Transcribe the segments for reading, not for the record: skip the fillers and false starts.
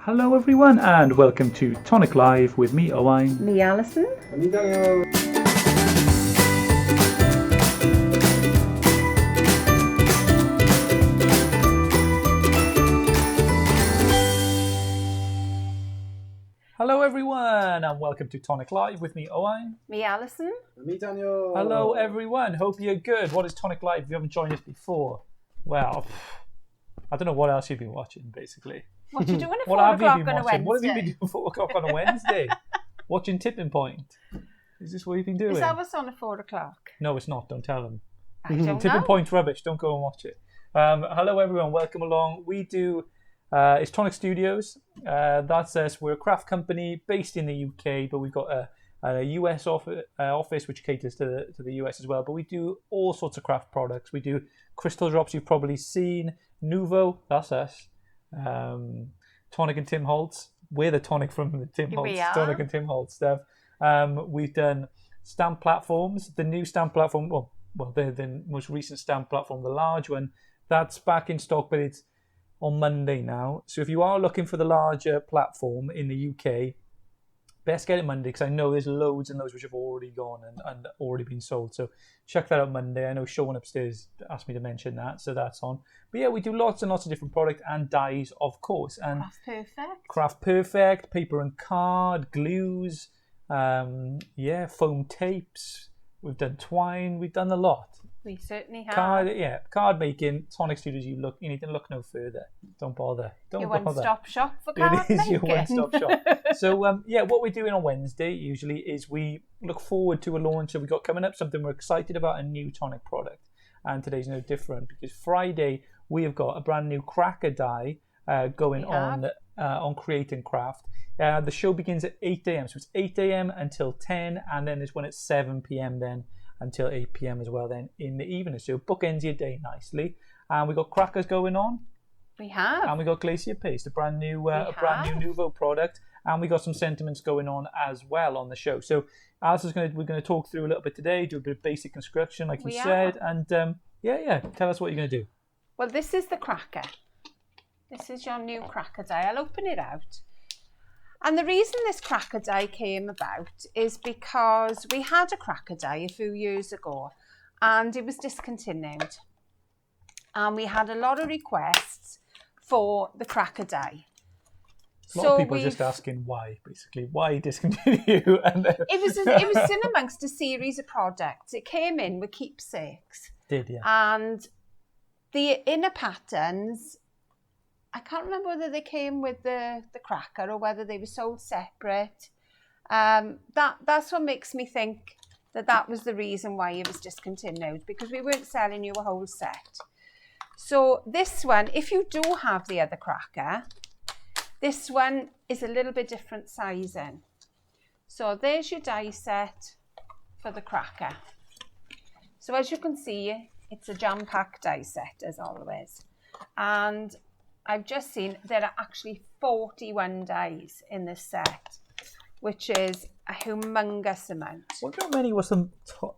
Hello everyone and welcome to Tonic Live with me, Owain. Me, Alison. And me, Daniel. Hello everyone and welcome to Tonic Live with me, Owain. Me, Alison. And me, Daniel. Hello everyone, hope you're good. What is Tonic Live if you haven't joined us before? Well, I don't know what else you've been watching basically. What you doing at What 4 have you o'clock been on a watching? Wednesday? What have you been doing at 4 o'clock on a Wednesday? Watching Tipping Point. Is this what you've been doing? Is that what's on at 4 o'clock? No, it's not. Don't tell them. I don't Tipping know. Point's rubbish. Don't go and watch it. Hello everyone. Welcome along. We do. It's Tonic Studios. That's us. We're a craft company based in the UK, but we've got a US office which caters to the US as well. But we do all sorts of craft products. We do crystal drops. You've probably seen Nuvo. That's us. Tonic and Tim Holtz. We're the Tonic from the Tim Here we Holtz. are. Tonic and Tim Holtz stuff. We've done stamp platforms. The new stamp platform. Well, the most recent stamp platform, the large one, that's back in stock, but it's on Monday now. So if you are looking for the larger platform in the UK, best get it Monday because I know there's loads and loads which have already gone and already been sold. So check that out Monday. I know Sean upstairs asked me to mention that, so that's on. But yeah, we do lots and lots of different products and dyes, of course. And Craft Perfect. Craft Perfect, paper and card, glues, foam tapes. We've done twine. We've done a lot. We certainly have. Card making. Tonic Studios. You need to look no further. Don't bother. Your one-stop shop for card It is making. your one-stop shop. So what we're doing on Wednesday usually is we look forward to a launch that we've got coming up, something we're excited about, a new Tonic product. And today's no different because Friday we have got a brand new cracker die going on Create and Craft. The show begins at 8 a.m. So it's 8 a.m. until 10, and then there's one at 7 p.m. then until 8 p.m. as well then in the evening. So bookends your day nicely. And we got crackers going on. We have. And we got Glacia paste, a brand new Nuvo product, and we got some sentiments going on as well on the show. So Alice we're going to talk through a little bit today, do a bit of basic construction like you said, and tell us what you're going to do. Well, this is the cracker. This is your new cracker die. I'll open it out. And the reason this cracker die came about is because we had a cracker die a few years ago and it was discontinued. And we had a lot of requests for the cracker die. A lot of people are just asking why, basically. Why discontinue? And then... It was in amongst a series of products. It came in with keepsakes. Did, yeah. And the inner patterns, I can't remember whether they came with the cracker or whether they were sold separate. That's what makes me think that was the reason why it was discontinued, because we weren't selling you a whole set. So this one, if you do have the other cracker, this one is a little bit different sizing. So there's your die set for the cracker. So as you can see, it's a jam-packed die set as always. And I've just seen there are actually 41 dies in this set, which is a humongous amount. I wonder how many was the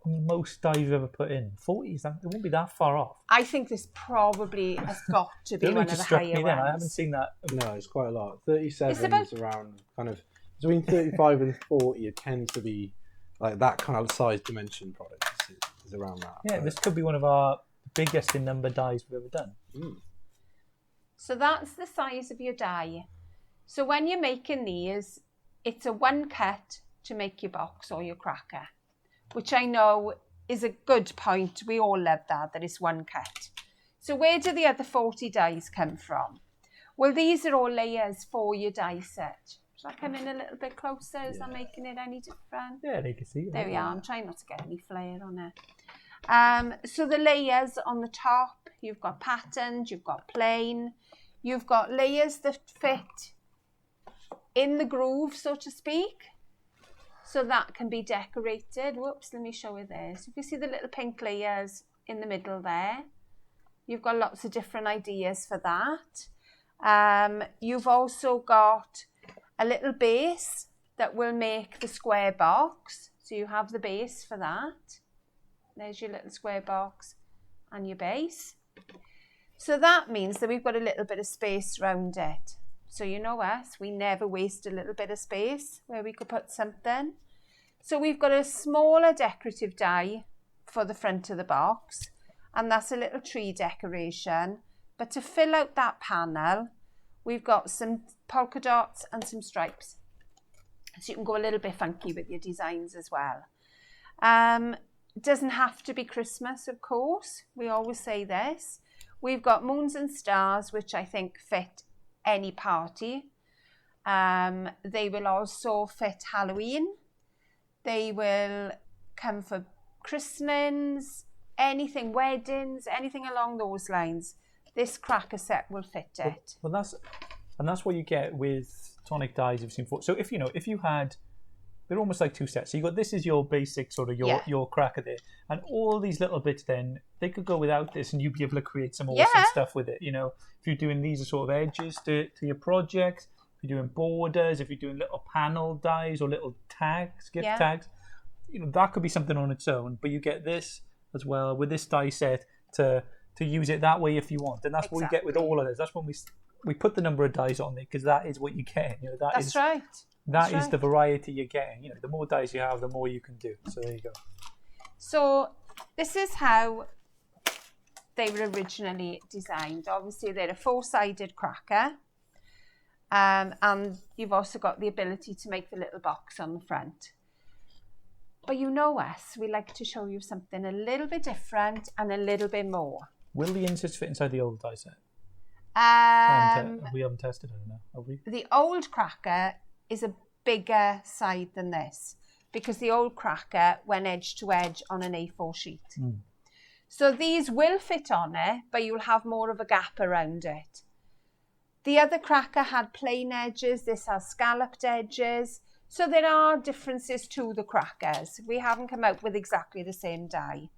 most dies you've ever put in? 40? It won't be that far off. I think this probably has got to be one of the higher ones. I haven't seen that. No, it's quite a lot. 37 It's is around kind of between 35 and 40. It tends to be like that kind of size dimension product is around that. Yeah, this could be one of our biggest in number dies we've ever done. Mm. So that's the size of your die. So when you're making these, it's a one cut to make your box or your cracker, which I know is a good point. We all love that it's one cut. So where do the other 40 dies come from? Well, these are all layers for your die set. Shall I come in a little bit closer? Is that making it any different? Yeah, they can see it. There we are. I'm trying not to get any flare on it. So the layers on the top, you've got patterns, you've got plain, you've got layers that fit in the groove, so to speak. So that can be decorated. Whoops, let me show you this. If you see the little pink layers in the middle there, you've got lots of different ideas for that. You've also got a little base that will make the square box. So you have the base for that. There's your little square box and your base. So that means that we've got a little bit of space around it. So you know us, we never waste a little bit of space where we could put something. So we've got a smaller decorative die for the front of the box, and that's a little tree decoration. But to fill out that panel, we've got some polka dots and some stripes. So you can go a little bit funky with your designs as well. It doesn't have to be Christmas, of course. We always say this. We've got moons and stars, which I think fit any party. They will also fit Halloween. They will come for christenings, anything, weddings, anything along those lines. This cracker set will fit it. Well, that's what you get with tonic dies you've seen before. So if you had, they're almost like two sets. So you got, this is your basic sort of your cracker there, and all these little bits. Then they could go without this, and you'd be able to create some awesome stuff with it. You know, if you're doing these as sort of edges to your project, if you're doing borders, if you're doing little panel dies or little tags, gift tags, you know, that could be something on its own. But you get this as well with this die set to use it that way if you want, and that's what you get with all of this. That's when we put the number of dies on there, because that is what you get. You know, that's right. That is the variety you're getting. You know, the more dice you have, the more you can do. So there you go. So this is how they were originally designed. Obviously, they're a 4-sided cracker. And you've also got the ability to make the little box on the front. But you know us, we like to show you something a little bit different and a little bit more. Will the inserts fit inside the old die set? We haven't tested it enough, have we? The old cracker is a bigger side than this, because the old cracker went edge to edge on an A4 sheet. So these will fit on it, but you'll have more of a gap around it. The other cracker had plain edges, this has scalloped edges. So there are differences to the crackers. We haven't come out with exactly the same die.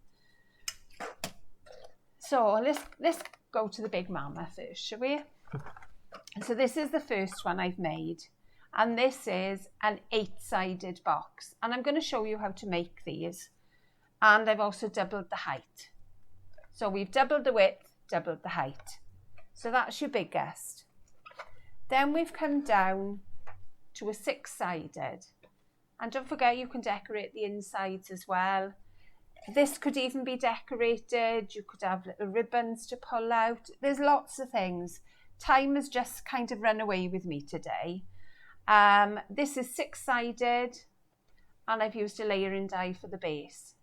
So let's go to the big mama first, shall we? So this is the first one I've made. And this is an 8-sided box. And I'm going to show you how to make these. And I've also doubled the height. So we've doubled the width, doubled the height. So that's your biggest. Then we've come down to a 6-sided. And don't forget, you can decorate the insides as well. This could even be decorated. You could have little ribbons to pull out. There's lots of things. Time has just kind of run away with me today. This is 6-sided, and I've used a layering die for the base.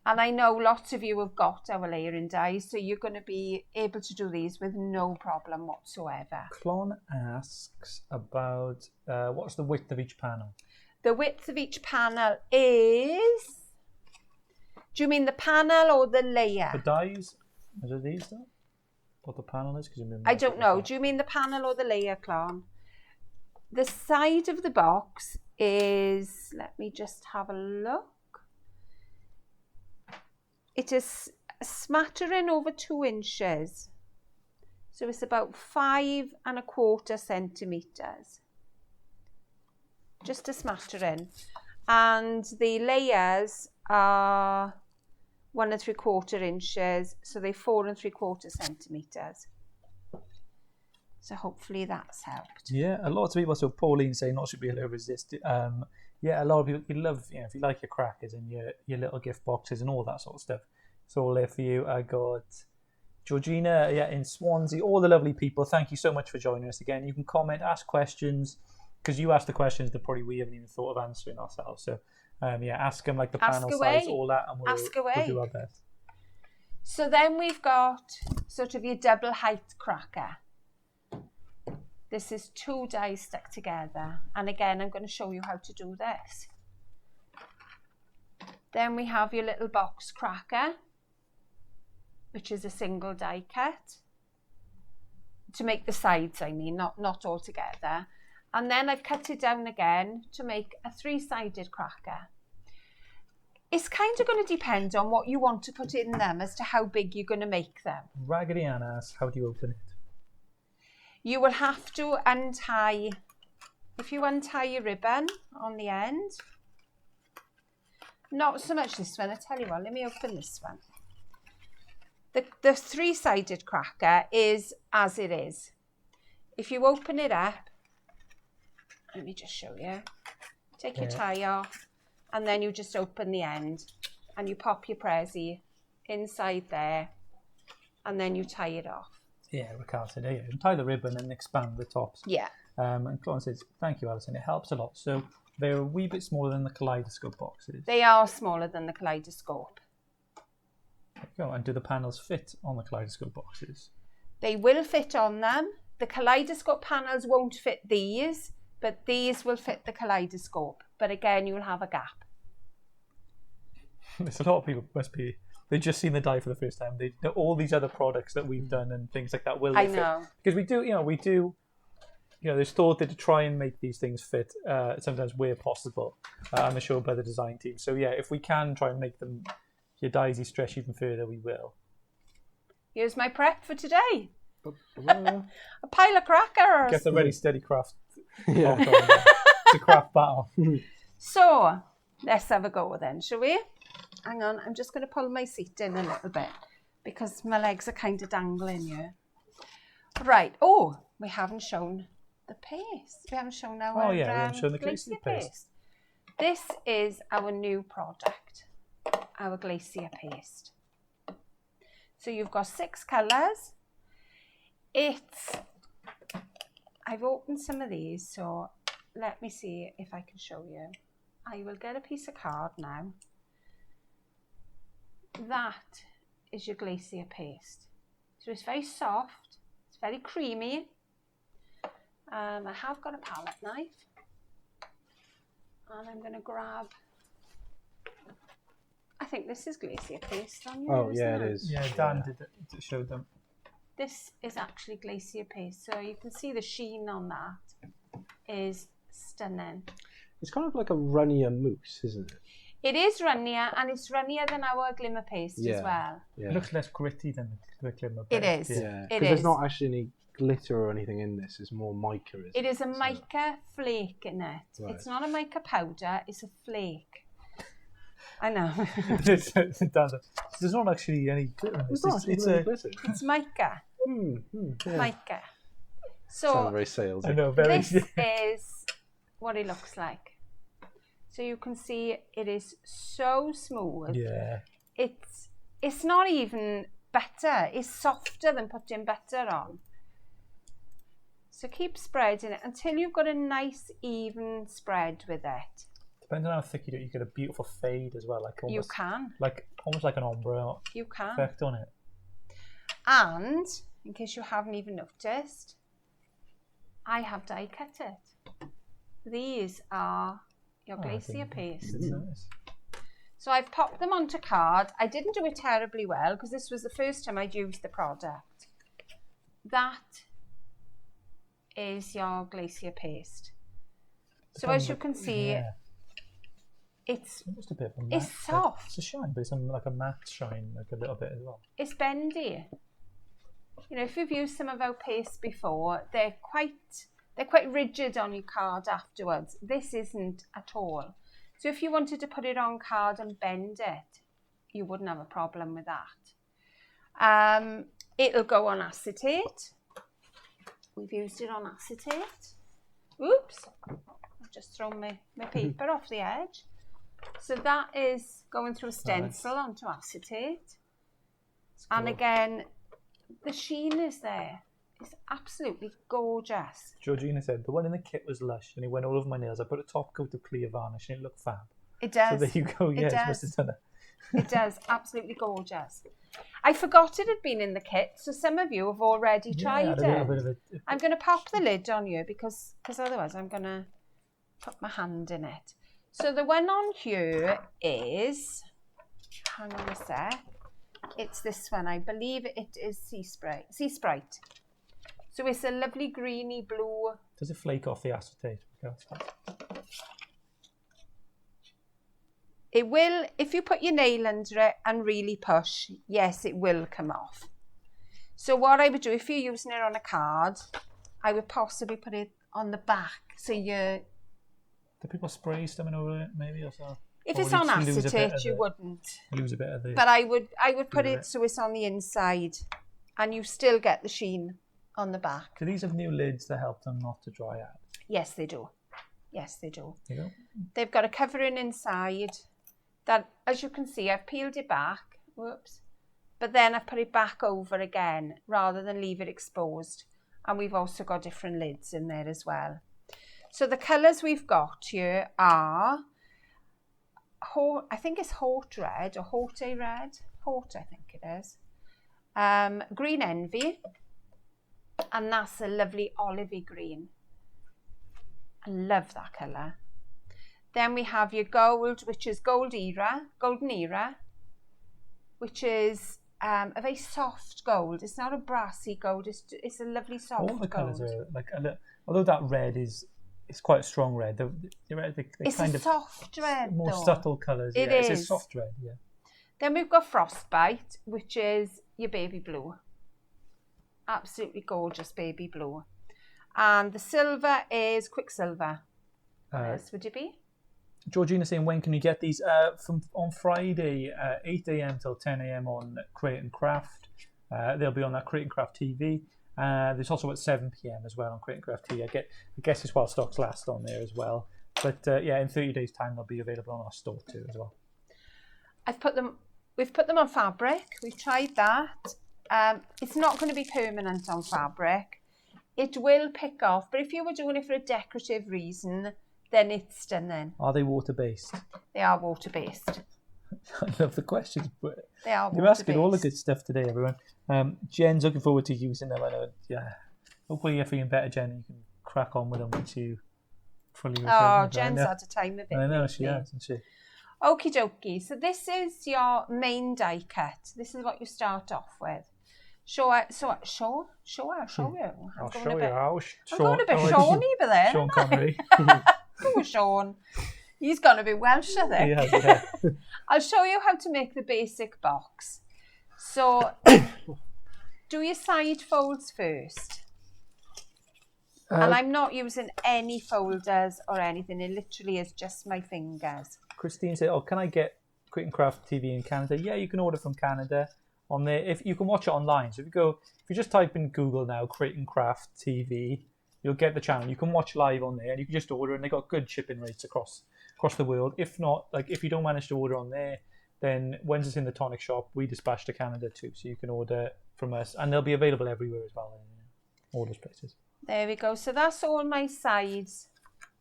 And I know lots of you have got our layering dies, so you're going to be able to do these with no problem whatsoever. Clon asks about what's the width of each panel? The width of each panel is... Do you mean the panel or the layer? The dies? Is it these though? What the panel is? I don't know. Do you mean the panel or the layer, Clon? The side of the box is... Let me just have a look. It is a smattering over 2 inches. So it's about 5¼ centimetres. Just a smattering. And the layers are 1¾ inches. So they're 4¾ centimetres. So hopefully that's helped. Yeah, a lot of people. So Pauline saying not should be able to resist it. Yeah, a lot of people, you love, you know, if you like your crackers and your little gift boxes and all that sort of stuff, it's all there for you. I got Georgina, in Swansea, all the lovely people. Thank you so much for joining us again. You can comment, ask questions, because you asked the questions that probably we haven't even thought of answering ourselves. So, ask them, like the panel size, all that, and we'll do our best. So then we've got sort of your double height cracker. This is 2 dies stuck together. And again, I'm going to show you how to do this. Then we have your little box cracker, which is a single die cut. To make the sides, I mean, not all together. And then I've cut it down again to make a 3-sided cracker. It's kind of going to depend on what you want to put in them as to how big you're going to make them. Raggedy Ann asks, how do you open it? You will have to untie, if you untie your ribbon on the end, not so much this one, I tell you what, let me open this one. The 3-sided cracker is as it is. if you open it up, let me just show you. Take your tie off, and then you just open the end, and you pop your prezi inside there, and then you tie it off. Yeah, Raquel said, yeah, you tie the ribbon and expand the tops. Yeah. And Claude says, thank you, Alison, it helps a lot. So they're a wee bit smaller than the kaleidoscope boxes. They are smaller than the kaleidoscope. There you go. And do the panels fit on the kaleidoscope boxes? They will fit on them. The kaleidoscope panels won't fit these, but these will fit the kaleidoscope. But again, you'll have a gap. There's a lot of people they've just seen the die for the first time. They know all these other products that we've done and things like that. Will they fit? Because we do, there's thought that to try and make these things fit sometimes where possible. I'm assured by the design team. So yeah, if we can try and make them, your dies stretch even further, we will. Here's my prep for today. A pile of crackers. Get the Ready Steady Craft. Yeah. It's a craft battle. So let's have a go then, shall we? Hang on, I'm just going to pull my seat in a little bit because my legs are kind of dangling here. Right. Oh, we haven't shown the paste. We haven't shown our we haven't shown the Glacia paste. This is our new product, our Glacia paste. So you've got 6 colours. I've opened some of these, so let me see if I can show you. I will get a piece of card now. That is your Glacia paste. So it's very soft, it's very creamy. I have got a palette knife, and I'm going to grab, I think this is Glacia paste on you. Oh yeah, it is. Yeah, Dan did it, showed them. This is actually Glacia paste, so you can see the sheen on that is stunning. It's kind of like a runnier mousse, isn't it? It is runnier, and it's runnier than our Glimmer paste as well. Yeah. It looks less gritty than the Glimmer It paste. is. Yeah, It because there's not actually any glitter or anything in this. It's more mica, isn't it? It is a mica flake in it. Right. It's not a mica powder, it's a flake. I know. There's not actually any glitter in this. It's mica. Mica. So, sounds very salesy. I know, very. This is what it looks like. So you can see it is so smooth. Yeah. It's not even butter. It's softer than putting butter on. So keep spreading it until you've got a nice even spread with it. Depending on how thick you do it, you get a beautiful fade as well. Like almost, you can. Almost like an ombre effect on it. And, in case you haven't even noticed, I have die cut it. These are your Glacia paste. Nice. So I've popped them onto card. I didn't do it terribly well because this was the first time I'd used the product. That is your Glacia paste. So as you can see, it's just a bit of a matte, it's soft. It's a shine, but it's like a matte shine, like a little bit as well. It's bendy. You know, if you've used some of our pastes before, they're quite rigid on your card afterwards. This isn't at all. So if you wanted to put it on card and bend it, you wouldn't have a problem with that. It'll go on acetate. We've used it on acetate. Oops, I've just thrown my paper off the edge. So that is going through a stencil onto acetate. Cool. And again, the sheen is there. It's absolutely gorgeous. Georgina said, the one in the kit was lush and it went all over my nails. I put a top coat of clear varnish and it looked fab. It does. So there you go. Yes, must have done it. It does. Absolutely gorgeous. I forgot it had been in the kit, so some of you have already tried it. I'm going to pop the lid on you because otherwise I'm going to put my hand in it. So the one on here is, hang on a sec, it's this one. I believe it is Sea Sprite. So it's a lovely greeny blue. Does it flake off the acetate? It will, if you put your nail under it and really push, yes, it will come off. So what I would do, if you're using it on a card, I would possibly put it on the back. So you... Do people spray something over it, maybe, or so? If it's on acetate, you wouldn't. Lose a bit of the... But I would put it so it's on the inside and you still get the sheen. on the back. Do these have new lids that help them not to dry out? Yes, they do. Yes, they do. There you go. They've got a covering inside that, as you can see, I've peeled it back. Whoops. But then I've put it back over again rather than leave it exposed. And we've also got different lids in there as well. So the colours we've got here are, I think it's Haute Red or Haute Red. Haute, I think it is. Green Envy. And that's a lovely olivey green. I love that colour. Then we have your gold, which is Golden Era, which is a very soft gold. It's not a brassy gold. It's a lovely soft gold. All the colours are like, although that red is quite a strong red. It's kind a soft red, more though. Subtle colours. It is. It's a soft red. Yeah. Then we've got Frostbite, which is your baby blue. Absolutely gorgeous baby blue. And the silver is Quicksilver. What else would it be? Georgina saying, when can you get these? On Friday, 8 a.m. till 10 a.m. on Create and Craft. They'll be on that Create and Craft TV. There's also at 7 p.m. as well on Create and Craft TV. I guess it's while stocks last on there as well. But in 30 days' time, they'll be available on our store too as well. We've put them on fabric. We've tried that. It's not going to be permanent on fabric. It will pick off, but if you were doing it for a decorative reason, then it's stunning. Are they water-based? They are water-based. I love the questions. They are water-based. You're asking all the good stuff today, everyone. Jen's looking forward to using them. I know. Yeah. Hopefully you're feeling better, Jen. You can crack on with them once you fully recover. Oh, Jen's had a time of it. I know, she has, hasn't she? Okie dokie. So this is your main die cut. This is what you start off with. Show you. I'm going a bit Shawnee over there. Sean Connery. Oh, Sean. He's going to be Welsh, I think. Yeah. I'll show you how to make the basic box. So, do your side folds first. And I'm not using any folders or anything. It literally is just my fingers. Christine said, can I get Create and Craft TV in Canada? Yeah, you can order from Canada. On there, if you can watch it online. So if you just type in Google now, Create and Craft TV, you'll get the channel. You can watch live on there, and you can just order, and they got good shipping rates across the world. If not, if you don't manage to order on there, then when it's in the Tonic shop, we dispatch to Canada too, so you can order from us, and they'll be available everywhere as well in all those places. There we go. So that's all my sides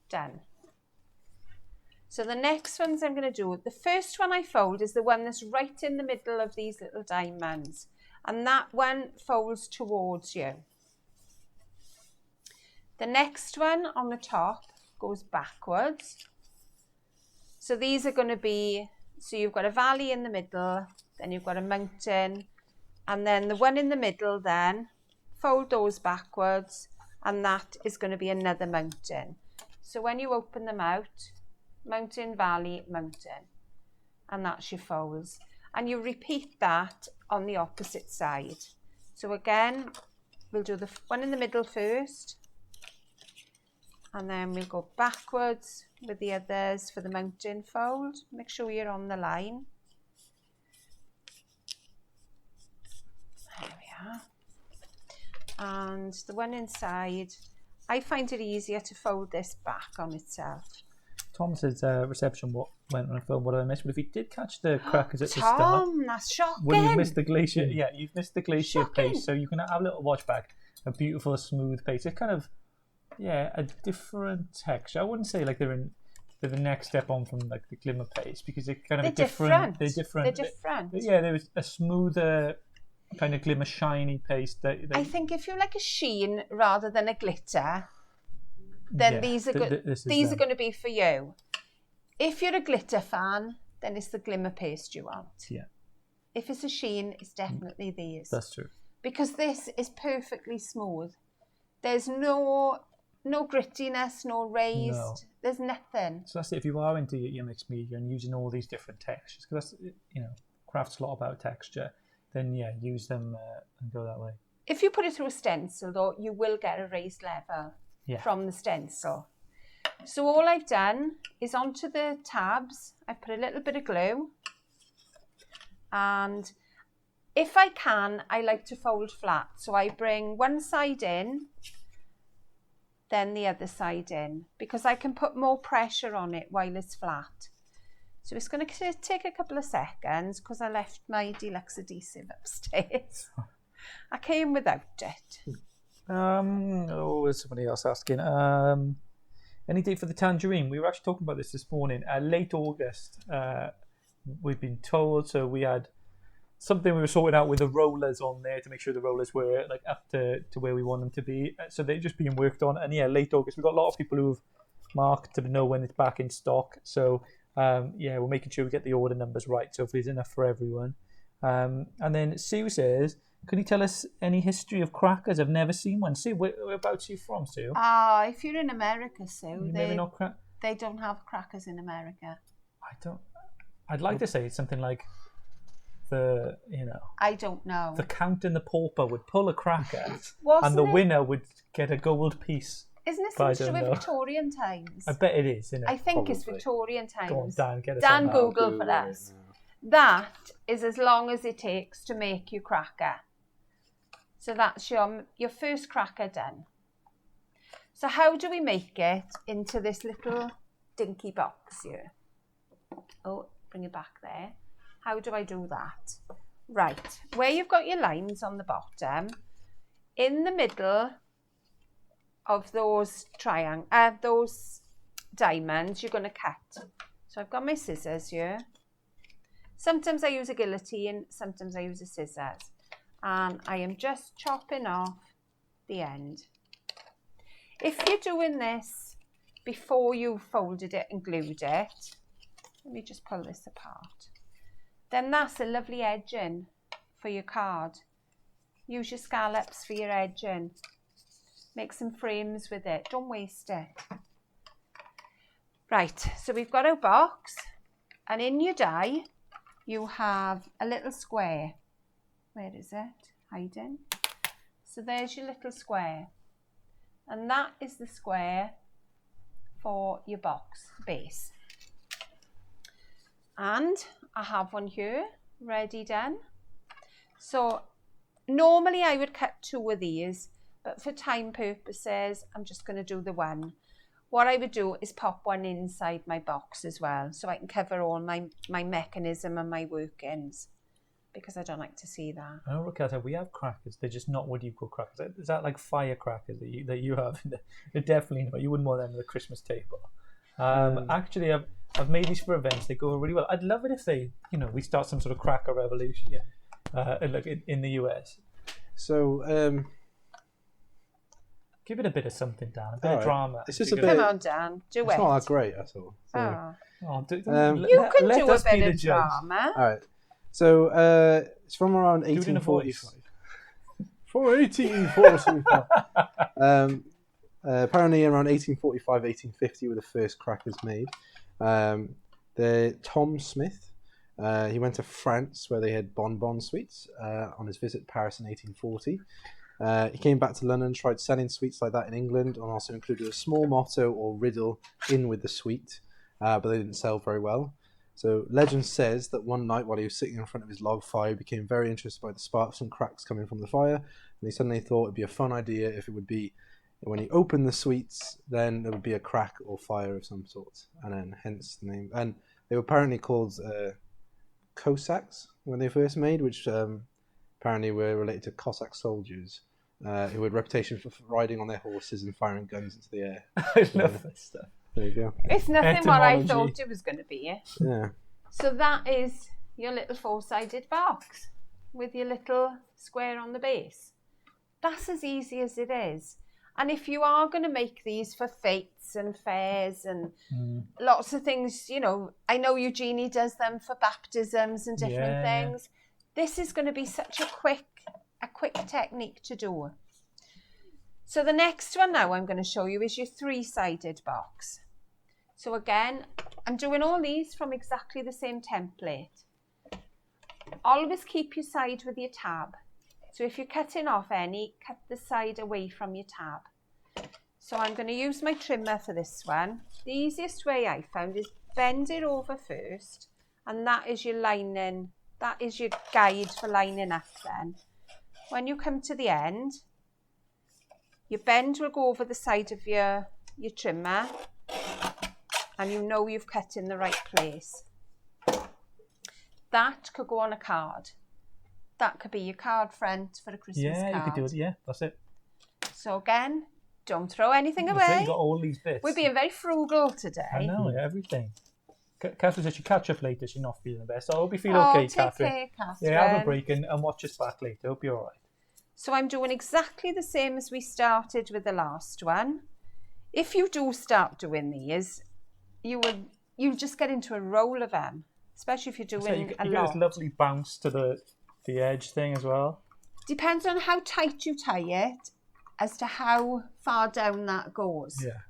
done. So the next ones I'm going to do, the first one I fold is the one that's right in the middle of these little diamonds. And that one folds towards you. The next one on the top goes backwards. So these are going to be, so you've got a valley in the middle, then you've got a mountain, and then the one in the middle then, fold those backwards, and that is going to be another mountain. So when you open them out, mountain, valley, mountain, and that's your folds, and you repeat that on the opposite side. So again, we'll do the one in the middle first, and then we'll go backwards with the others for the mountain fold. Make sure you're on the line. There we are. And the one inside, I find it easier to fold this back on itself. Tom says reception went on a film. What did I miss? But if you did catch the crackers at the start, Tom, that's shocking. well, you've missed the Glacia. Yeah, you've missed the Glacia Shocking. paste. So you can have a little watch back. A beautiful, smooth paste. It's kind of a different texture. I wouldn't say like they're the next step on from like the Glimmer paste because they're kind of They're different. They're different. Yeah, there was a smoother kind of Glimmer shiny paste. I think if you like a sheen rather than a glitter, then these are good. These are going to be for you. If you're a glitter fan, then it's the Glimmer paste you want. Yeah. If it's a sheen, it's definitely these. That's true. Because this is perfectly smooth. There's no grittiness, no raised. No. There's nothing. So that's it. If you are into your mixed media and using all these different textures, because that's craft's a lot about texture, then use them and go that way. If you put it through a stencil, though, you will get a raised level from the stencil. So all I've done is onto the tabs, I've put a little bit of glue, and If I can, I like to fold flat. So I bring one side in, then the other side in, because I can put more pressure on it while it's flat. So it's going to take a couple of seconds because I left my deluxe adhesive upstairs. I came without it. There's somebody else asking. Any date for the tangerine? We were actually talking about this morning. Late August, we've been told. So we had something we were sorting out with the rollers on there to make sure the rollers were like up to where we want them to be. So they're just being worked on. And yeah, late August. We've got a lot of people who've marked to know when it's back in stock. So yeah, we're making sure we get the order numbers right. So if there's enough for everyone. And then Sue says, can you tell us any history of crackers? I've never seen one. Sue, whereabouts are you from, Sue? If you're in America, Sue, they don't have crackers in America. I'd like to say it's something like I don't know. The Count and the Pauper would pull a cracker Wasn't and the it? winner would get a gold piece. Isn't it something to do with Victorian times? I bet it is, isn't it? I think it's Victorian times. Go on, Dan, get us Dan, on Google for us. That is as long as it takes to make your cracker. So that's your first cracker done. So how do we make it into this little dinky box here? Oh, bring it back there. How do I do that? Right, where you've got your lines on the bottom, in the middle of those those diamonds, you're going to cut. So I've got my scissors here. Sometimes I use a guillotine, sometimes I use a scissors. And I am just chopping off the end. If you're doing this before you've folded it and glued it, let me just pull this apart, then that's a lovely edging for your card. Use your scallops for your edging. Make some frames with it. Don't waste it. Right, so we've got our box, and in your die, you have a little square. Where is it? Hiding. So there's your little square. And that is the square for your box base. And I have one here, ready done. So normally I would cut 2 of these, but for time purposes, I'm just going to do the one. What I would do is pop one inside my box as well, so I can cover all my mechanism and my workings, because I don't like to see that. I know, Ricardo, we have crackers. They're just not what you call crackers. Is that like firecrackers that you have? They're definitely not. You wouldn't want them at the Christmas table. Actually, I've made these for events. They go really well. I'd love it if they, we start some sort of cracker revolution in the US. So, give it a bit of something, Dan. A bit of drama. It's just a bit. Come on, Dan. Do it. It's not that great, that's all. So, you can do a bit of drama. All right. So it's from around 1845. From 1845. Apparently around 1845, 1850 were the first crackers made. The Tom Smith, he went to France where they had bonbon sweets on his visit to Paris in 1840. He came back to London, tried selling sweets like that in England, and also included a small motto or riddle in with the sweet, but they didn't sell very well. So legend says that one night while he was sitting in front of his log fire, he became very interested by the sparks and cracks coming from the fire, and he suddenly thought it'd be a fun idea if it would be, when he opened the sweets, then there would be a crack or fire of some sort, and then hence the name. And they were apparently called Cossacks when they first made, which apparently were related to Cossack soldiers who had reputation for riding on their horses and firing guns into the air. I love that stuff. There you go. It's nothing what I thought it was going to be. Yeah. So that is your little 4-sided box with your little square on the base. That's as easy as it is. And if you are going to make these for fetes and fairs and lots of things, I know Eugenie does them for baptisms and different things. This is going to be such a quick technique to do. So the next one now I'm going to show you is your 3-sided box. So again, I'm doing all these from exactly the same template. Always keep your side with your tab. So if you're cutting off any, cut the side away from your tab. So I'm going to use my trimmer for this one. The easiest way I found is bend it over first, and that is your lining that is your guide for lining up then. When you come to the end, your bend will go over the side of your trimmer, and you know you've cut in the right place. That could go on a card. That could be your card front for a Christmas card. Yeah, you could do it. Yeah, that's it. So again, don't throw anything away. So you got all these bits. We're being very frugal today. I know, everything. Catherine said she'll catch up later. She's not feeling the best. So I hope you feel okay, Catherine. Take care, Catherine. Yeah, have a break and watch us back later. Hope you're all right. So I'm doing exactly the same as we started with the last one. If you do start doing these, you'll just get into a roll of them, especially if you're doing you a get lot. this lovely bounce to the edge thing as well. Depends on how tight you tie it as to how far down that goes. Yeah.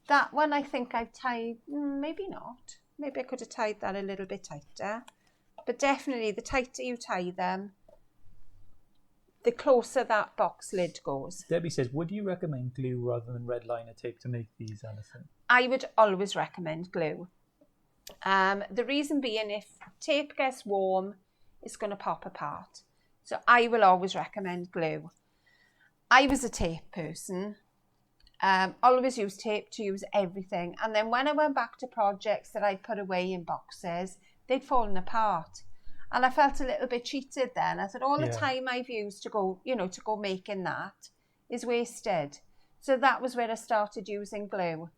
That one I think I've tied, maybe not. Maybe I could have tied that a little bit tighter. But definitely the tighter you tie them, the closer that box lid goes. Debbie says, would you recommend glue rather than red liner tape to make these, Alison? I would always recommend glue. The reason being, if tape gets warm, it's going to pop apart. So I will always recommend glue. I was a tape person. Always use tape to use everything. And then when I went back to projects that I'd put away in boxes, they'd fallen apart. And I felt a little bit cheated then. I thought all the time I've used to go making that is wasted. So that was where I started using glue.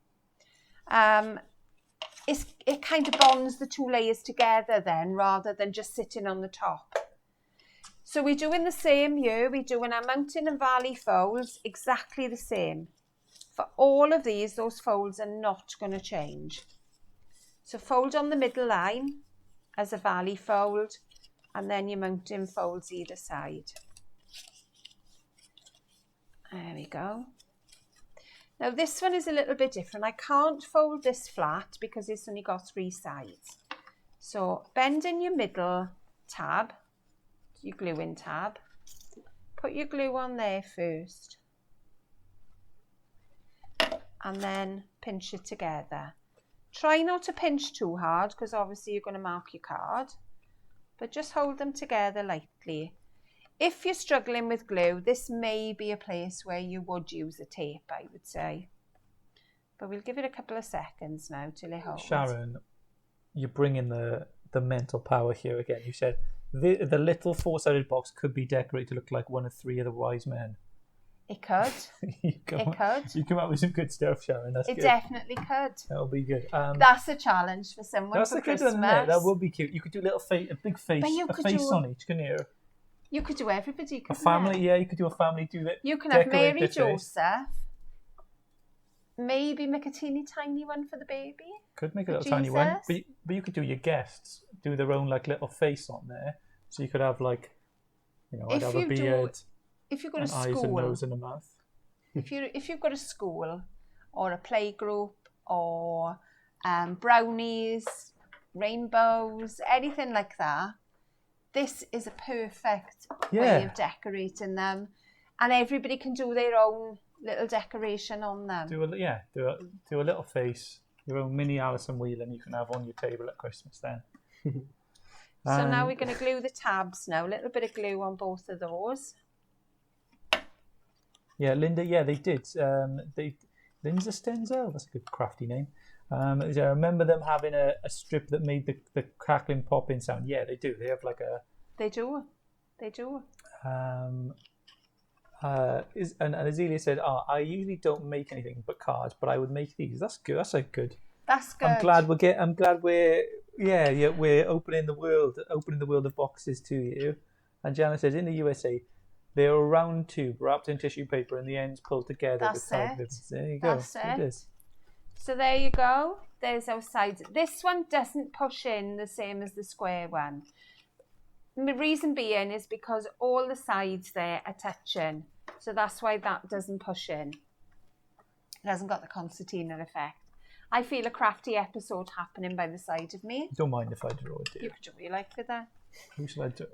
It kind of bonds the two layers together then, rather than just sitting on the top. So we're doing the same here. We're doing our mountain and valley folds exactly the same. For all of these, those folds are not going to change. So fold on the middle line as a valley fold, and then your mountain folds either side. There we go. Now this one is a little bit different. I can't fold this flat because it's only got 3 sides. So bend in your middle tab, your glue in tab. Put your glue on there first. And then pinch it together. Try not to pinch too hard because obviously you're going to mark your card. But just hold them together lightly. If you're struggling with glue, this may be a place where you would use a tape, I would say. But we'll give it a couple of seconds now till it holds. Sharon, you're bringing the mental power here again. You said the little 4-sided box could be decorated to look like one of 3 of the wise men. It could. You come up with some good stuff, Sharon. That's it good. Definitely could. That'll be good. That's a challenge for someone that's for a good Christmas. one, isn't it? That would be cute. You could do a big face, on each, couldn't you? You could do everybody. A family, you could do a family. Do that. You can have Mary Joseph. Maybe make a teeny tiny one for the baby. Could make a little tiny one, but you could do your guests do their own little face on there. So you could have I'd have a beard. If you've got a school, eyes and nose and a mouth. If you've got a school or a play group or brownies, rainbows, anything like that, this is a perfect way of decorating them, and everybody can do their own little decoration on them. Do a little face, your own mini Alison Whelan you can have on your table at Christmas then. So now we're going to glue the tabs now. A little bit of glue on both of those. Yeah, Linda. Yeah, they did. Linda Stenzel. That's a good crafty name. I remember them having a strip that made the crackling pop-in sound. Yeah, they do. They have They do. And Azealia said, I usually don't make anything but cards, but I would make these. That's good. That's good. That's good. I'm glad we're opening the world of boxes to you. And Jana says, in the USA, they're a round tube wrapped in tissue paper and the ends pulled together. That's it. There you go. That's it. So there you go. There's our sides. This one doesn't push in the same as the square one. The reason being is because all the sides there are touching. So that's why that doesn't push in. It hasn't got the concertina effect. I feel a crafty episode happening by the side of me. Don't mind if I draw it, dear. You can do what you like with that. Who should I do?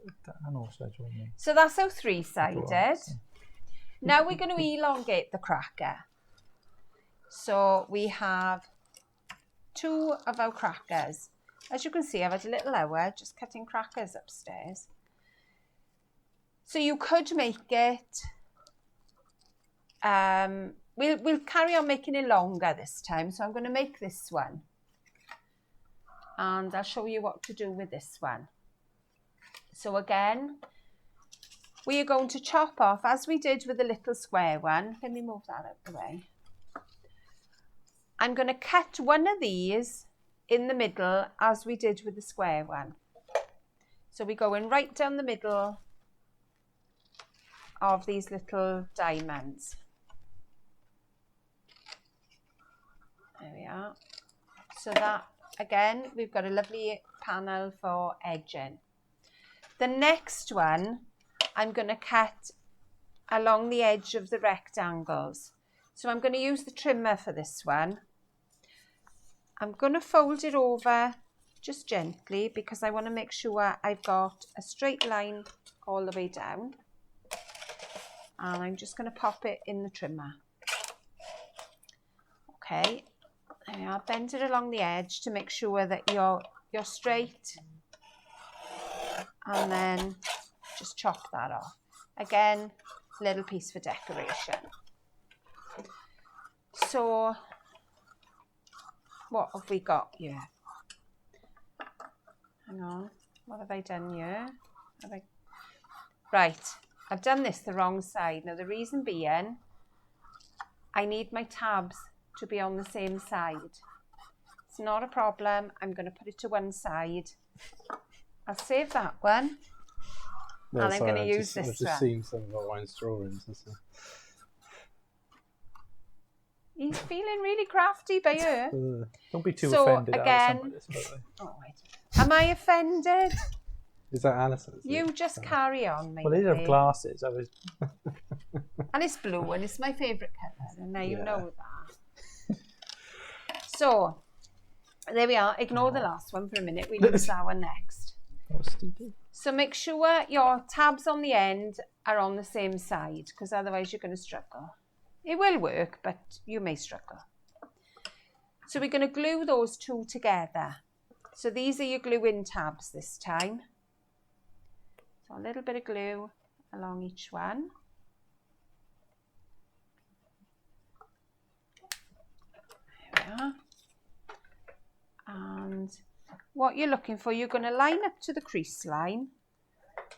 I know should I draw me. So that's our 3-sided. Now we're going to elongate the cracker. So we have 2 of our crackers. As you can see, I've had a little hour just cutting crackers upstairs. So you could make it, we'll carry on making it longer this time. So I'm going to make this one. And I'll show you what to do with this one. So again, we are going to chop off, as we did with the little square one. Let me move that out of the way. I'm going to cut one of these in the middle as we did with the square one. So we're going right down the middle of these little diamonds. There we are. So that, again, we've got a lovely panel for edging. The next one, I'm going to cut along the edge of the rectangles. So I'm going to use the trimmer for this one. I'm going to fold it over just gently because I want to make sure I've got a straight line all the way down. And I'm just going to pop it in the trimmer. Okay, there we are. Bend it along the edge to make sure that you're straight. And then just chop that off. Again, little piece for decoration. So, what have we got here? Hang on, what have I done here? Right, I've done this the wrong side. Now the reason being, I need my tabs to be on the same side. It's not a problem. I'm going to put it to one side. I'll save that one. No, and I'm sorry, going to use I've this just one. seen some of our wine drawings. He's feeling really crafty by you. Don't be too So, offended. again- Like this, by the way. Oh, wait. Am I offended? Is that Alison's? You just carry on, mate. Well, these have glasses. I was. And it's blue and it's my favourite colour. And now you Yeah. know that. So, there we are. Ignore the last one for a minute. We'll use that one next. So make sure your tabs on the end are on the same side because otherwise you're going to struggle. It will work, but you may struggle. So we're going to glue those two together. So these are your glue-in tabs this time. So a little bit of glue along each one. There we are. And what you're looking for, you're going to line up to the crease line,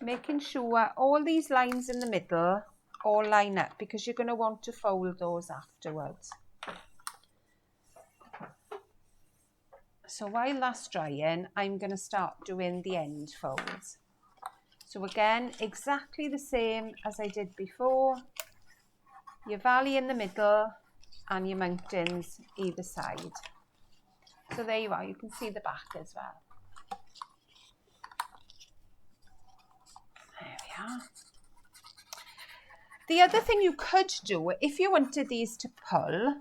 making sure all these lines in the middle all line up because you're going to want to fold those afterwards. So while that's drying, I'm going to start doing the end folds. So again, exactly the same as I did before. Your valley in the middle and your mountains either side. So there you are, you can see the back as well. There we are. The other thing you could do, if you wanted these to pull,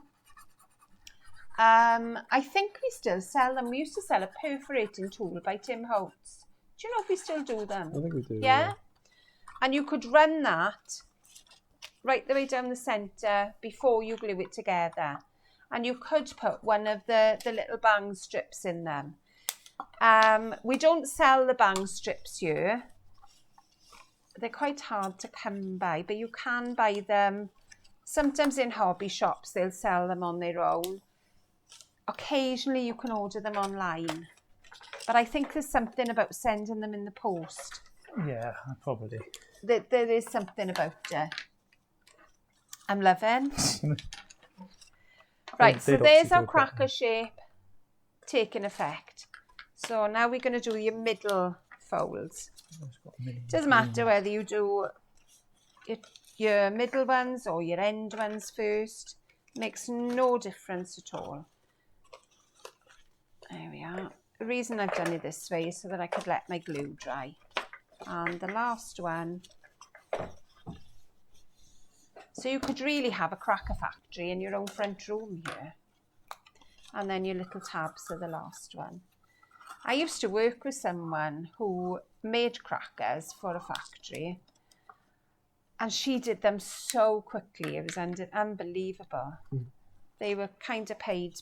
I think we still sell them. We used to sell a perforating tool by Tim Holtz. Do you know if we still do them? I think we do. Yeah? And you could run that right the way down the centre before you glue it together. And you could put one of the little bang strips in them. We don't sell the bang strips here. They're quite hard to come by, but you can buy them. Sometimes in hobby shops, they'll sell them on their own. Occasionally, you can order them online. But I think there's something about sending them in the post. Yeah, probably. There is something about it. I'm loving. Right, so there's our cracker shape taking effect. So now we're going to do your middle folds. Doesn't matter whether you do your middle ones or your end ones first. Makes no difference at all. There we are. The reason I've done it this way is so that I could let my glue dry. And the last one. So you could really have a cracker factory in your own front room here. And then your little tabs are the last one. I used to work with someone who made crackers for a factory. And she did them so quickly. It was unbelievable. They were kind of paid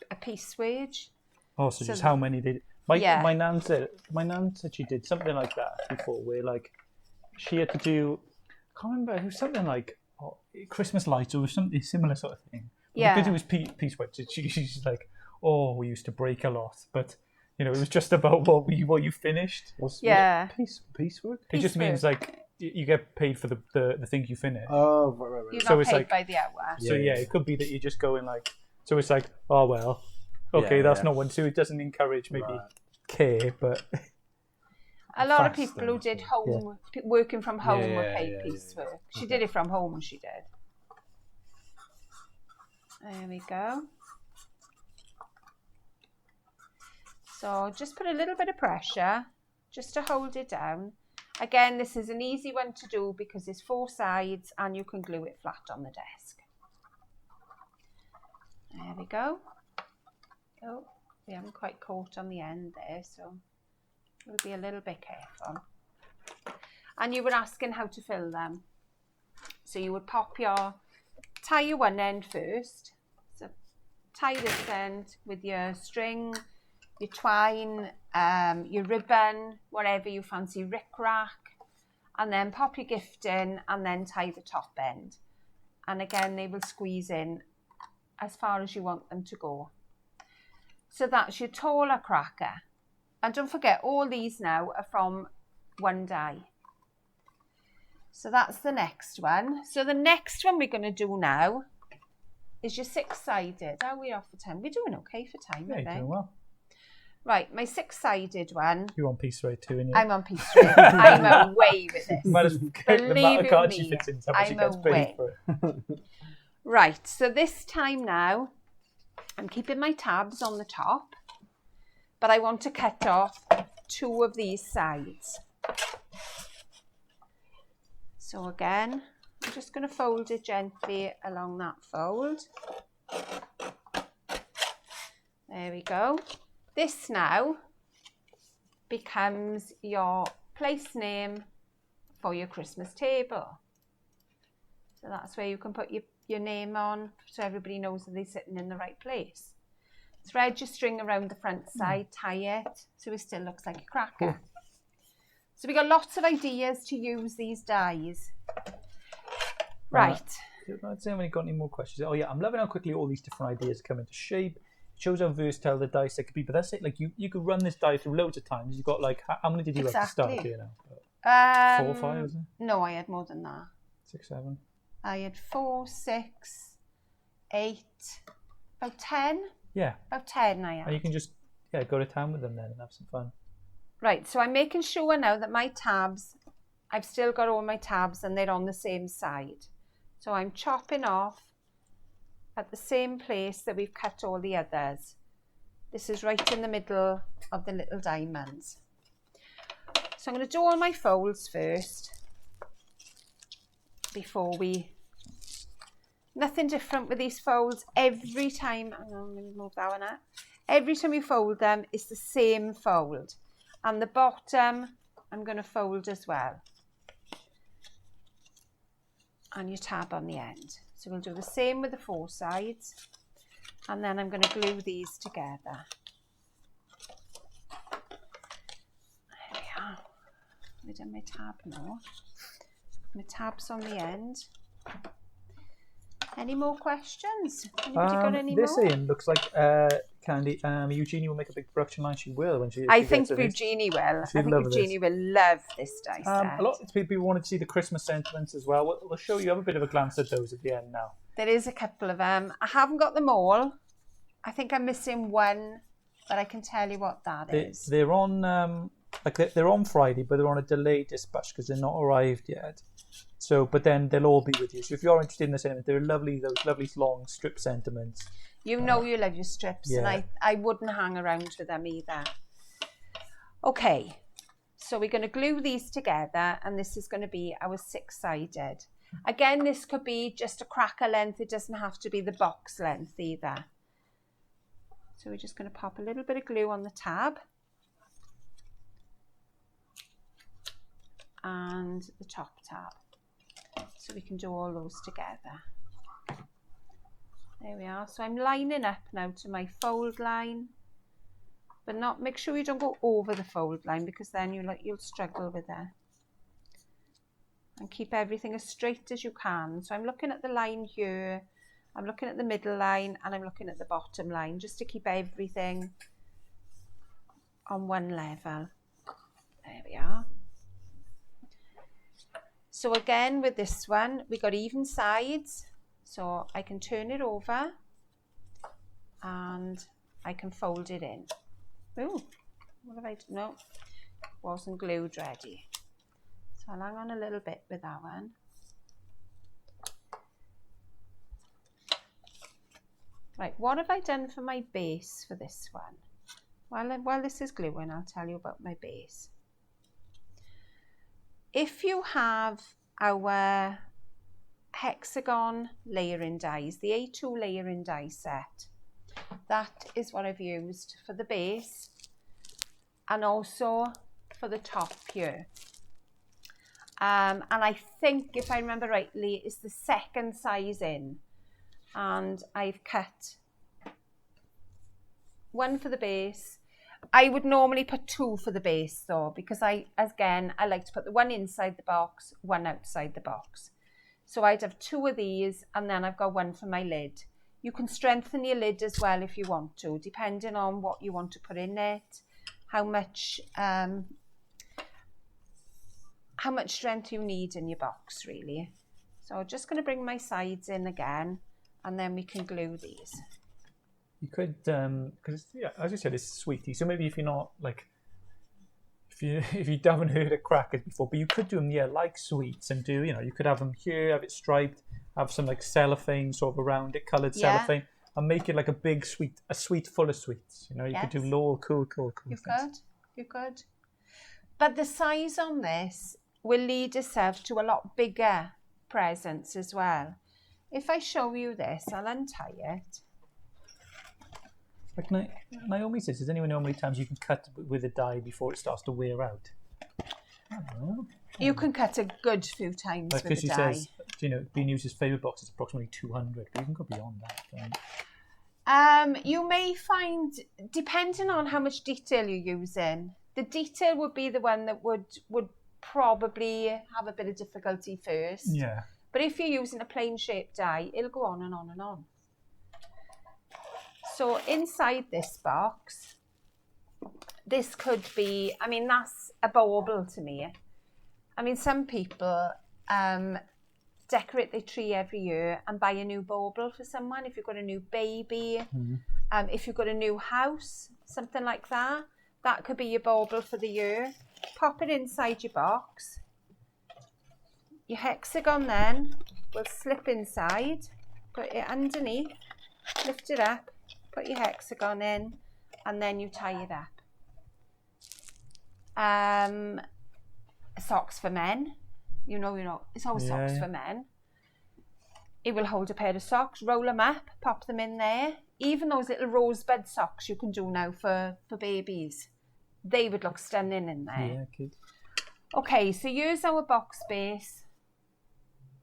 a piece wage. Oh, so just how many did... Yeah. My nan said she did something like that before, where like she had to do, I can't remember, it was something like Christmas lights or something similar sort of thing. But Yeah. because it was piecework, she's like, oh, we used to break a lot, but you know, it was just about what you finished. What's piecework? It just means like you get paid for the things you finish. Oh, right. You're So not it's paid like by the hour. So yeah, it could be that you're just going like. So it's like, oh well, okay, Yeah, that's yeah. not one. So it doesn't encourage maybe care, but A lot of Fast people who then, did working from home were Yeah, paid yeah, piecework. She Okay. did it from home, she did. There we go. So just put a little bit of pressure just to hold it down. Again, this is an easy one to do because there's 4 sides and you can glue it flat on the desk. There we go. Oh, we haven't quite caught on the end there, so we'll be a little bit careful. And you were asking how to fill them. So you would tie your one end first. So tie this end with your string, your twine, your ribbon, whatever you fancy, rickrack, and then pop your gift in and then tie the top end. And again, they will squeeze in as far as you want them to go. So that's your taller cracker. And don't forget, all these now are from one die. So that's the next one. So the next one we're going to do now is your 6-sided. How are we off for time? We're doing okay for time, yeah, I you're think. doing well. Right, my 6-sided one. You're on piece rate too, and you. I'm on piece 3. I'm away with this. Might as well get the amount of cards she fits in, how much she I'm gets paid away. for it. Right, so this time now, I'm keeping my tabs on the top, but I want to cut off 2 of these sides. So again, I'm just going to fold it gently along that fold. There we go. This now becomes your place name for your Christmas table. So that's where you can put your name on so everybody knows that they're sitting in the right place. Thread your string around the front side, tie it so it still looks like a cracker. So we got lots of ideas to use these dies. Right. I'd say I've only got any more questions. Oh yeah, I'm loving how quickly all these different ideas come into shape. It shows how versatile the dice could be. But that's it. Like you could run this die through loads of times. You've got like how many did you have to start here now? 4 or 5, was it? No, I had more than that. 6, 7. I had 4, 6, 8, about 10. Yeah. About 10 I had. And you can just go to town with them then and have some fun. Right, so I'm making sure now that my tabs, I've still got all my tabs and they're on the same side. So I'm chopping off at the same place that we've cut all the others. This is right in the middle of the little diamonds. So I'm going to do all my folds first before nothing different with these folds. Every time, hang on, let me move that one out. Every time you fold them, it's the same fold. And the bottom, I'm going to fold as well. And your tab on the end. So we'll do the same with the 4 sides. And then I'm going to glue these together. There we are. I've done my tab now. My tab's on the end. Any more questions? Anybody got any this more? Ian looks like Candy. Eugenie will make a big production line. She will when she. I she think gets it. Eugenie will. I She'd think love Eugenie will love this dice set. A lot of people wanted to see the Christmas sentiments as well. We'll show you. Have a bit of a glance at those at the end now. There is a couple of them. I haven't got them all. I think I'm missing one, but I can tell you what that is. They're on they're on Friday, but they're on a delayed dispatch because they're not arrived yet. So, but then they'll all be with you. So if you're interested in the sentiment, they're lovely. Those lovely long strip sentiments. You know you love your strips, yeah. and I wouldn't hang around with them either. Okay, so we're going to glue these together, and this is going to be our 6-sided. Again, this could be just a cracker length. It doesn't have to be the box length either. So we're just going to pop a little bit of glue on the tab. And the top tab. So we can do all those together. There we are. So I'm lining up now to my fold line. but not. Make sure you don't go over the fold line, because then you'll struggle with it. And keep everything as straight as you can. So I'm looking at the line here, I'm looking at the middle line, and I'm looking at the bottom line, just to keep everything on one level. There we are. So again, with this one, we got even sides, so I can turn it over and I can fold it in. Ooh, what have I done? No, wasn't glued ready. So I'll hang on a little bit with that one. Right, what have I done for my base for this one? While this is gluing, I'll tell you about my base. If you have our hexagon layering dies, the A2 layering die set, that is what I've used for the base and also for the top here. And I think, if I remember rightly, it's the second size in. And I've cut one for the base. I would normally put two for the base though, because I like to put the one inside the box, one outside the box. So I'd have two of these, and then I've got one for my lid. You can strengthen your lid as well if you want to, depending on what you want to put in it, how much strength you need in your box, really. So I'm just going to bring my sides in again, and then we can glue these. You could, because as you said, it's sweetie. So maybe if you're not like, if you haven't heard of crackers before, but you could do them, like sweets, and do, you could have them here, have it striped, have some like cellophane sort of around it, coloured cellophane, and make it like a big sweet, a sweet full of sweets. You Yes. could do little cool You things. You could. But the size on this will lead itself to a lot bigger presents as well. If I show you this, I'll untie it. Like Naomi says, does anyone know how many times you can cut with a die before it starts to wear out? I don't know. You can cut a good few times with Because a she die. says, being used as favourite box is approximately 200, but you can go beyond that. You may find, depending on how much detail you're using, the detail would be the one that would probably have a bit of difficulty first. Yeah. But if you're using a plain shaped die, it'll go on and on and on. So inside this box, this could be, that's a bauble to me. Some people decorate their tree every year and buy a new bauble for someone. If you've got a new baby, if you've got a new house, something like that, that could be your bauble for the year. Pop it inside your box. Your hexagon then will slip inside, put it underneath, lift it up, put your hexagon in, and then you tie it up. Socks for men. It's always socks for men. It will hold a pair of socks, roll them up, pop them in there. Even those little rosebud socks you can do now for babies. They would look stunning in there. Yeah, good. Okay, so here's our box base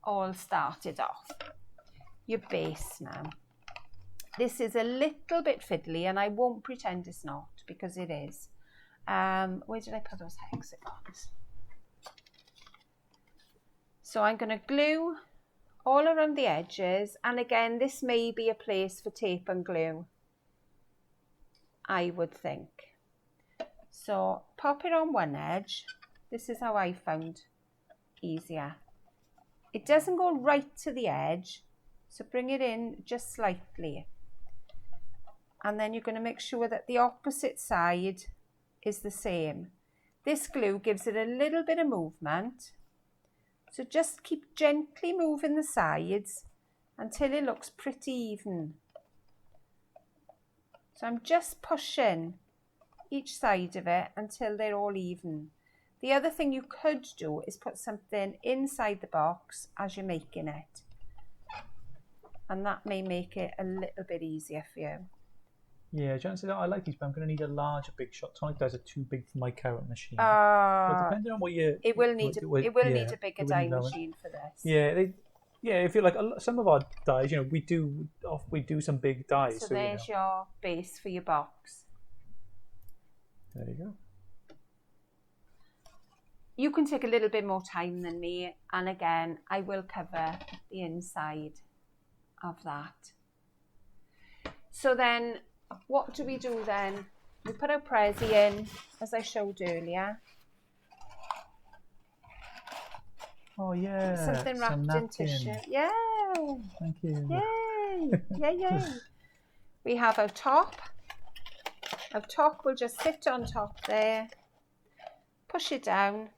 all started off. Your base now. This is a little bit fiddly, and I won't pretend it's not, because it is. Where did I put those hexagons? So I'm going to glue all around the edges, and again, this may be a place for tape and glue, I would think. So pop it on one edge. This is how I found easier. It doesn't go right to the edge, so bring it in just slightly. And then you're going to make sure that the opposite side is the same. This glue gives it a little bit of movement. So just keep gently moving the sides until it looks pretty even. So I'm just pushing each side of it until they're all even. The other thing you could do is put something inside the box as you're making it. And that may make it a little bit easier for you. Yeah, Jan said, I like these, but I'm going to need a larger big shot. Tonic dies are too big for my carrot machine. Well, depending on what you... It will need a bigger die machine for this. Yeah, if you like some of our dies, we do some big dies. So there's your base for your box. There you go. You can take a little bit more time than me, and again, I will cover the inside of that. So then, what do we do then? We put our prezi in, as I showed earlier. Oh yeah. Something wrapped in tissue. Yeah. Thank you. Yay. Yay. We have our top. Our top will just sit on top there. Push it down.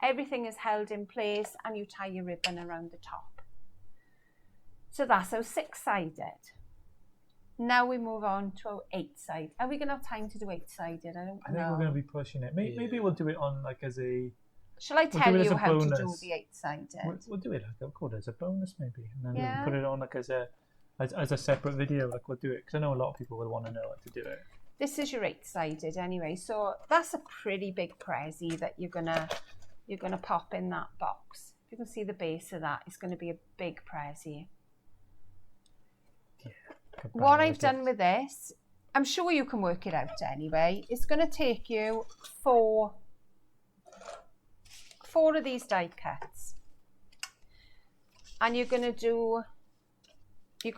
Everything is held in place and you tie your ribbon around the top. So that's our 6-sided. Now we move on to our 8-sided. Are we going to have time to do 8-sided? I don't know. I think we're going to be pushing it. Maybe we'll do it on like as a... Shall I tell you how to do the 8-sided? We'll do it like as a bonus maybe. And then we'll put it on like as a separate video. Like we'll do it because I know a lot of people will want to know how to do it. This is your 8-sided anyway. So that's a pretty big prezi that you're gonna pop in that box. You can see the base of that. It's going to be a big prezi. Yeah. What I've done with this, I'm sure you can work it out anyway. It's going to take you 4 of these die cuts, and you're going to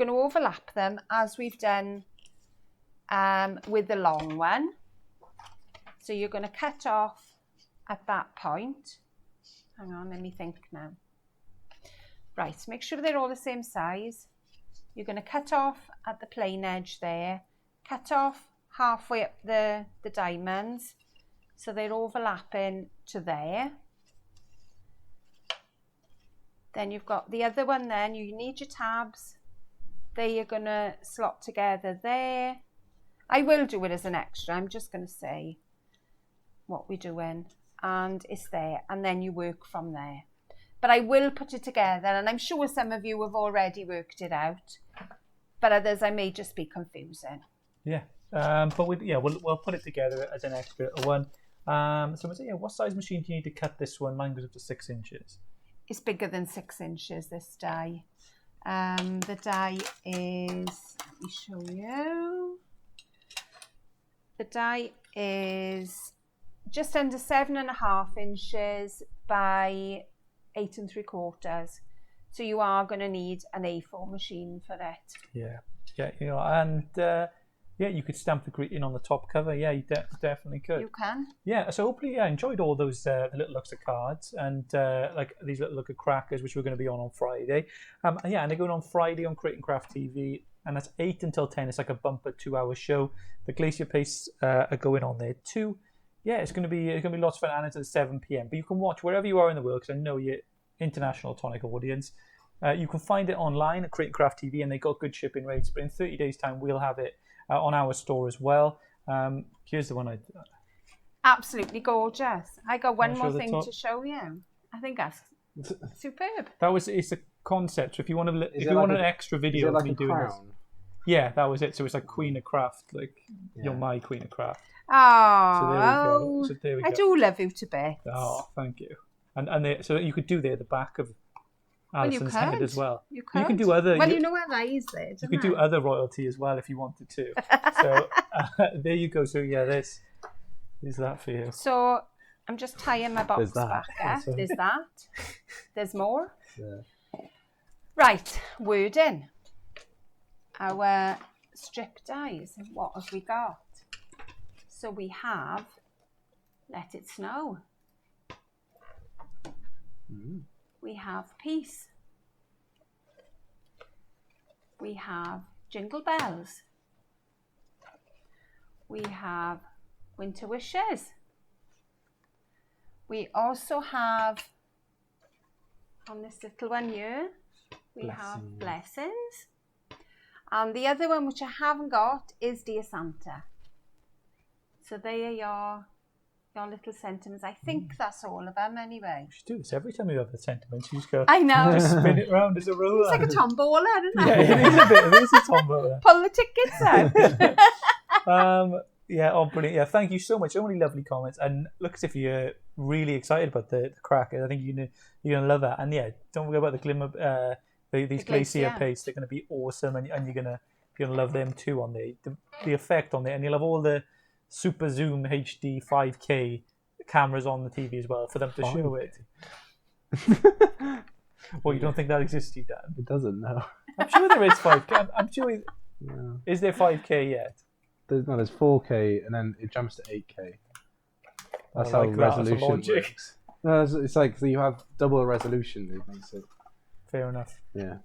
overlap them as we've done with the long one. So you're going to cut off at that point. Hang on, let me think now. Right, make sure they're all the same size. You're going to cut off at the plain edge there, cut off halfway up the diamonds so they're overlapping to there. Then you've got the other one then, you need your tabs. They are going to slot together there. I will do it as an extra, I'm just going to say what we're doing. And it's there, and then you work from there. But I will put it together, and I'm sure some of you have already worked it out, but others I may just be confusing. Yeah, but we'll put it together as an extra one. So what size machine do you need to cut this one? Mine goes up to 6 inches. It's bigger than 6 inches, this die. The die is, let me show you. The die is just under 7.5 inches by 8 3/4. So you are going to need an A4 machine for it. Yeah, and you could stamp the greeting on the top cover. Yeah, you definitely could. You can. Yeah, so hopefully I enjoyed all those the little looks of cards and like these little look of crackers, which we're going to be on Friday. And they're going on Friday on Tonic Craft TV, and that's 8 until 10. It's like a bumper 2-hour show. The Glacia pastes are going on there too. Yeah, it's going to be lots of fun, and it's at 7 p.m. But you can watch wherever you are in the world, because I know you're international Tonic audience. You can find it online at Tonic Craft TV, and they got good shipping rates. But in 30 days' time, we'll have it on our store as well. Here's the one I. Absolutely gorgeous. I got one more thing to show you. I think that's superb. It's a concept. So if you want an extra video of me doing this, yeah, that was it. So it's like Queen of Craft, like you're my Queen of Craft. Oh, so there we go. I do love you to bits. Oh, thank you. And so you could do the back of Alison's head as well. You can do other. Well, you know her eyes there. You could do other royalty as well if you wanted to. So there you go. So yeah, there's that for you. So I'm just tying my box back. There's that. There's more. Yeah. Right, wording. Our strip dies. What have we got? So we have Let It Snow. We have Peace. We have Jingle Bells. We have Winter Wishes. We also have, on this little one here, we have Blessings. And the other one, which I haven't got, is Dear Santa. So they are your little sentiments. I think that's all of them anyway. We should do this every time you have a sentiment. You just go, I know. Just spin it around as a roller. It's like a tombola, isn't it? Yeah, it is a bit. It is a tombola. Pull the tickets out. Brilliant. Yeah, thank you so much. So many lovely comments. And look as if you're really excited about the crackers. I think you're going to love that. And yeah, don't forget about the Glimmer, these Glacia pastes. They're going to be awesome. And you're going to love them too on the effect on it. And you'll have all the super zoom HD 5K cameras on the TV as well for them to show it. Well, you don't think that existed, Dan? It doesn't, no. I'm sure there is 5K. I'm sure. No. Is there 5K yet? There's 4K and then it jumps to 8K. That's how like that as a resolution logic. works. No, it's like so you have double resolution. It makes it. Fair enough. Yeah.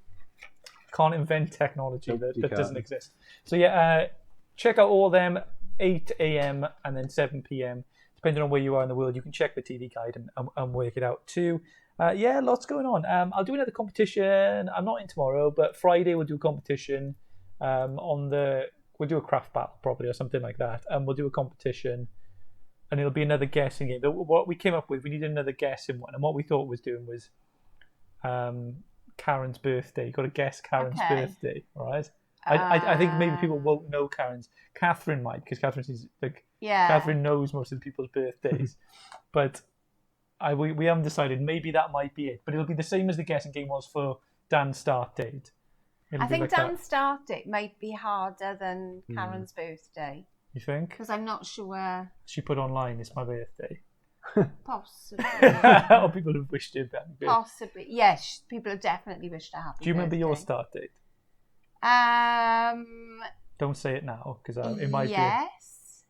Can't invent technology Nope, you that can't. doesn't exist. So yeah, check out all of them, 8 a.m. and then 7 p.m. Depending on where you are in the world, you can check the TV guide and work it out too. Yeah, lots going on. I'll do another competition. I'm not in tomorrow, but Friday we'll do a competition. We'll do a craft battle probably or something like that, and we'll do a competition, and it'll be another guessing game. What we came up with, we needed another guessing one, and what we thought was doing was Karen's birthday. You've got to guess Karen's birthday, all right? I think maybe people won't know Karen's. Catherine might, because Catherine's like Catherine knows most of the people's birthdays, but we haven't decided. Maybe that might be it, but it'll be the same as the guessing game was for Dan's start date. I think Dan's start date might be harder than Karen's birthday. You think? Because I'm not sure. She put online, "It's my birthday." Possibly. Or people have wished her happy birthday. Possibly. Yes, people have definitely wished her happy birthday. Do you remember your start date? Don't say it now, because it might yes.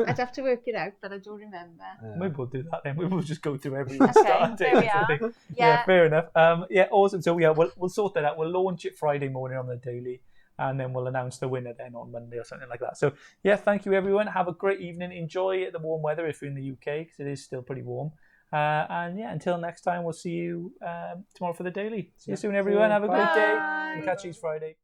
I'd have to work it out, but I don't remember. be. Maybe we'll do that then. We'll just go through every Okay, start date. there we are. Yeah, fair enough. Yeah, awesome. So we'll sort that out. We'll launch it Friday morning on the daily, and then we'll announce the winner then on Monday or something like that. So yeah, thank you everyone. Have a great evening. Enjoy the warm weather if you're in the UK, because it is still pretty warm. And yeah, until next time, we'll see you tomorrow for the daily. See you soon, everyone. Have a great day. We'll catch you Friday.